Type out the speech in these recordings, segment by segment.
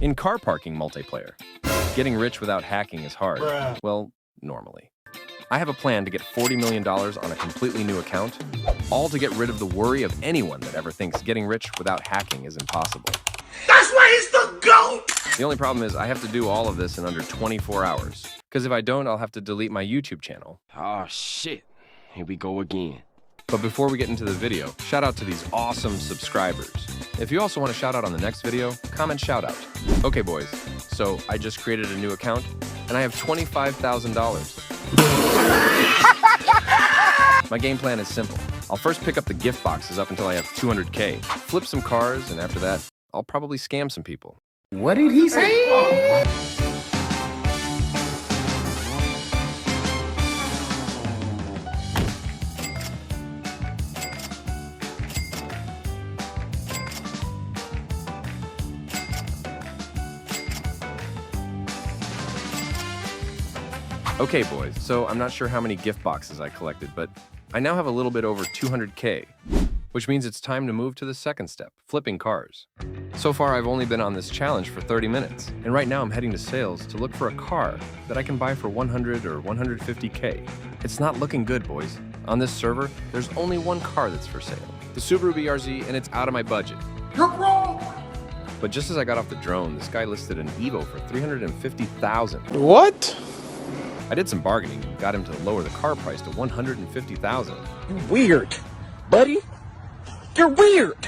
In car parking multiplayer, getting rich without hacking is hard. Well, normally. I have a plan to get $40 million on a completely new account, all to get rid of the worry of anyone that ever thinks getting rich without hacking is impossible. That's why he's the GOAT! The only problem is I have to do all of this in under 24 hours, because if I don't, I'll have to delete my YouTube channel. Oh, shit. Here we go again. But before we get into the video, shout out to these awesome subscribers. If you also want a shout out on the next video, comment shout out. Okay, boys, so I just created a new account, and I have $25,000. My game plan is simple. I'll first pick up the gift boxes up until I have 200K, flip some cars, and after that, I'll probably scam some people. What did he say? Okay, boys, so I'm not sure how many gift boxes I collected, but I now have a little bit over 200K, which means it's time to move to the second step, flipping cars. So far, I've only been on this challenge for 30 minutes, and right now I'm heading to sales to look for a car that I can buy for 100 or 150K. It's not looking good, boys. On this server, there's only one car that's for sale, the Subaru BRZ, and it's out of my budget. You're wrong! But just as I got off the drone, this guy listed an Evo for $350,000. What? I did some bargaining and got him to lower the car price to $150,000. You're weird, buddy. You're weird.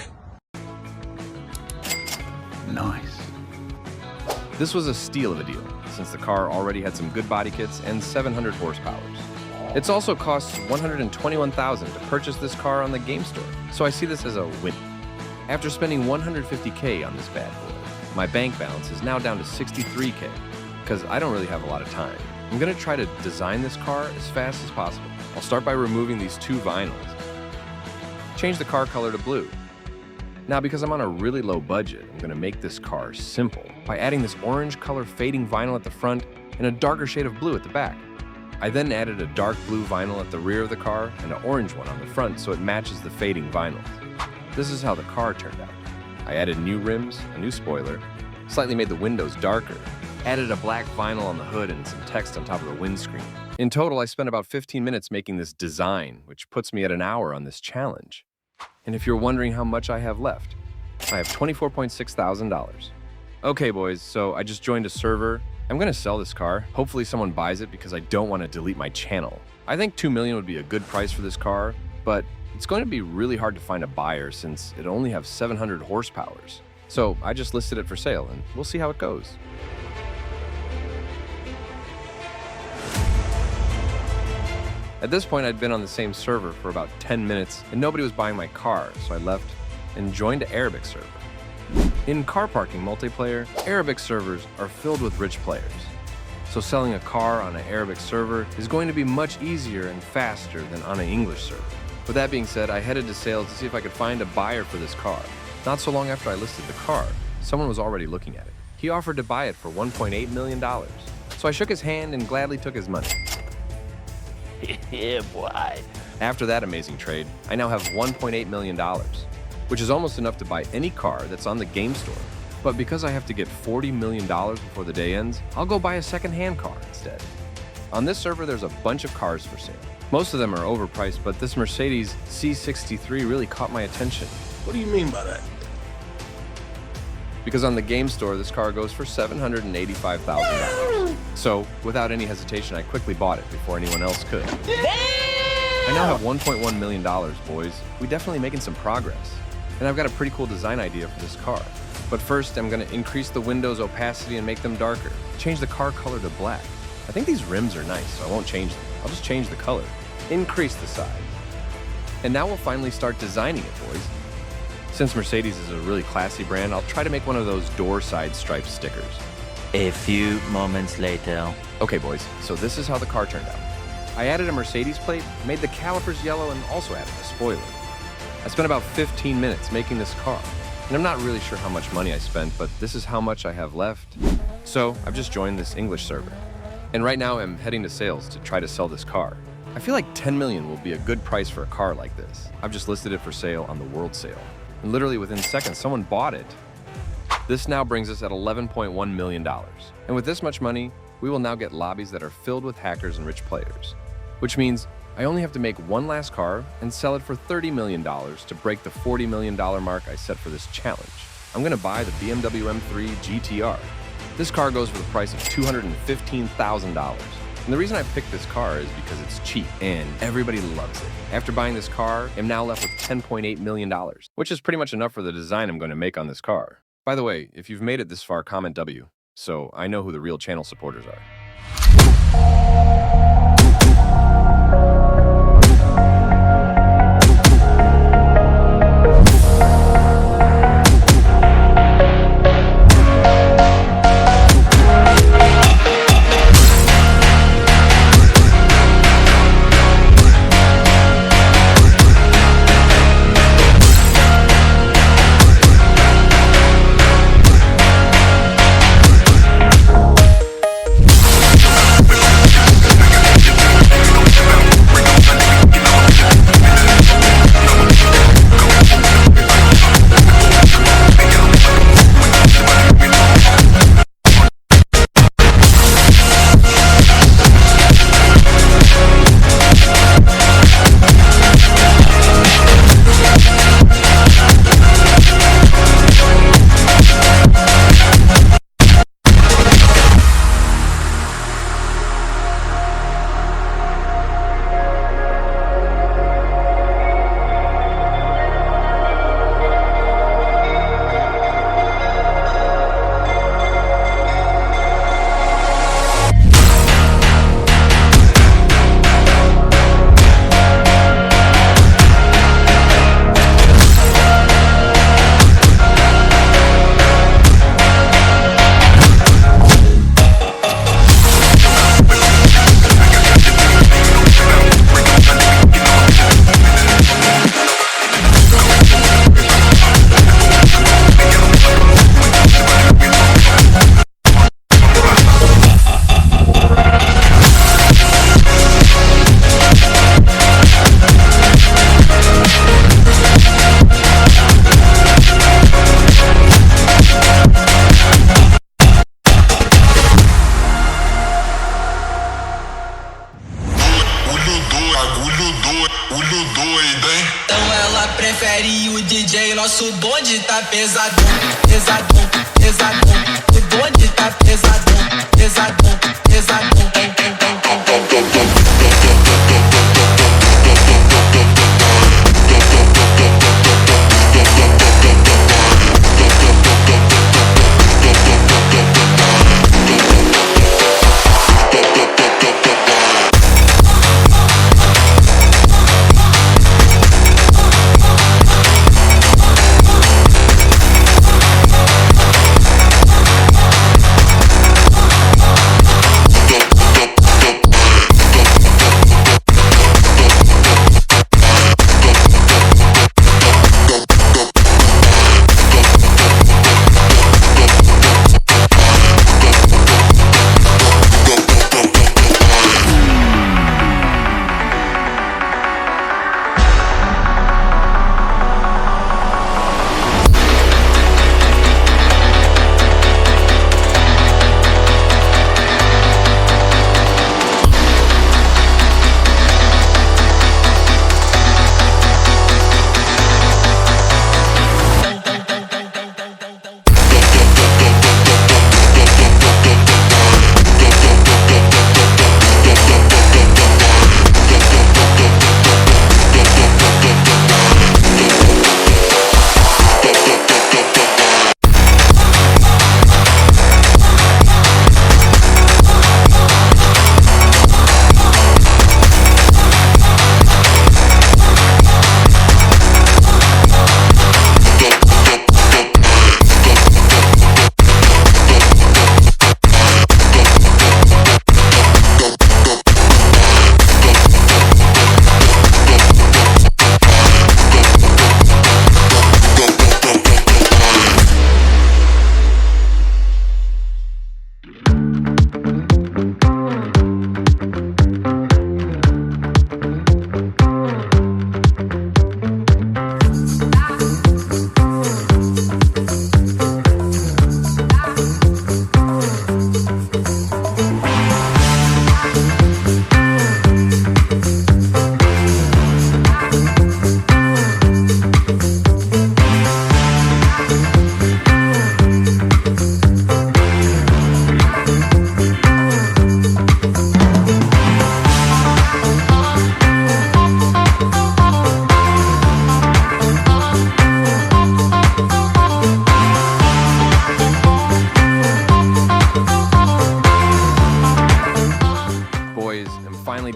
Nice. This was a steal of a deal, since the car already had some good body kits and 700 horsepower. It's also cost $121,000 to purchase this car on the game store, so I see this as a win. After spending $150K on this bad boy, my bank balance is now down to $63K, because I don't really have a lot of time. I'm gonna try to design this car as fast as possible. I'll start by removing these two vinyls. Change the car color to blue. Now, because I'm on a really low budget, I'm gonna make this car simple by adding this orange color fading vinyl at the front and a darker shade of blue at the back. I then added a dark blue vinyl at the rear of the car and an orange one on the front so it matches the fading vinyls. This is how the car turned out. I added new rims, a new spoiler, slightly made the windows darker, added a black vinyl on the hood and some text on top of the windscreen. In total, I spent about 15 minutes making this design, which puts me at an hour on this challenge. And if you're wondering how much I have left, I have $24,600. Okay, boys, so I just joined a server. I'm gonna sell this car. Hopefully someone buys it because I don't want to delete my channel. I think $2 million would be a good price for this car, but it's going to be really hard to find a buyer since it only has 700 horsepower. So I just listed it for sale and we'll see how it goes. At this point, I'd been on the same server for about 10 minutes and nobody was buying my car, so I left and joined an Arabic server. In car parking multiplayer, Arabic servers are filled with rich players. So selling a car on an Arabic server is going to be much easier and faster than on an English server. With that being said, I headed to sales to see if I could find a buyer for this car. Not so long after I listed the car, someone was already looking at it. He offered to buy it for $1.8 million. So I shook his hand and gladly took his money. Yeah, boy. After that amazing trade, I now have $1.8 million, which is almost enough to buy any car that's on the game store. But because I have to get $40 million before the day ends, I'll go buy a second-hand car instead. On this server, there's a bunch of cars for sale. Most of them are overpriced, but this Mercedes C63 really caught my attention. What do you mean by that? Because on the game store, this car goes for $785,000. So, without any hesitation, I quickly bought it before anyone else could. I now have $1.1 million, boys. We're definitely making some progress. And I've got a pretty cool design idea for this car. But first, I'm gonna increase the windows' opacity and make them darker. Change the car color to black. I think these rims are nice, so I won't change them. I'll just change the color. Increase the size. And now we'll finally start designing it, boys. Since Mercedes is a really classy brand, I'll try to make one of those door side stripe stickers. A few moments later. Okay, boys, so this is how the car turned out. I added a Mercedes plate, made the calipers yellow, and also added a spoiler. I spent about 15 minutes making this car, and I'm not really sure how much money I spent, but this is how much I have left. So I've just joined this English server, and right now I'm heading to sales to try to sell this car. I feel like 10 million will be a good price for a car like this. I've just listed it for sale on the world sale, and literally within seconds, someone bought it. This now brings us at $11.1 million. And with this much money, we will now get lobbies that are filled with hackers and rich players. Which means I only have to make one last car and sell it for $30 million to break the $40 million mark I set for this challenge. I'm gonna buy the BMW M3 GTR. This car goes for the price of $215,000. And the reason I picked this car is because it's cheap and everybody loves it. After buying this car, I'm now left with $10.8 million, which is pretty much enough for the design I'm going to make on this car. By the way, if you've made it this far, comment W, so I know who the real channel supporters are. Prefere o DJ, nosso bonde tá pesadão, pesadão, pesadão. O bonde tá pesadão, pesadão, pesadão.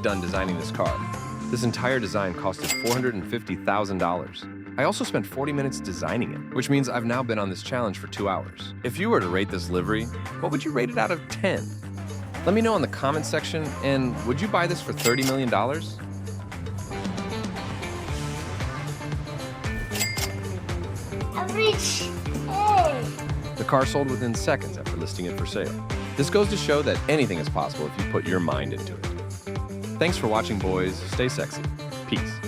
done designing this car. This entire design costed $450,000. I also spent 40 minutes designing it, which means I've now been on this challenge for 2 hours. If you were to rate this livery, what would you rate it out of 10? Let me know in the comments section, and would you buy this for $30 million? Rich. Hey. The car sold within seconds after listing it for sale. This goes to show that anything is possible if you put your mind into it. Thanks for watching, boys. Stay sexy. Peace.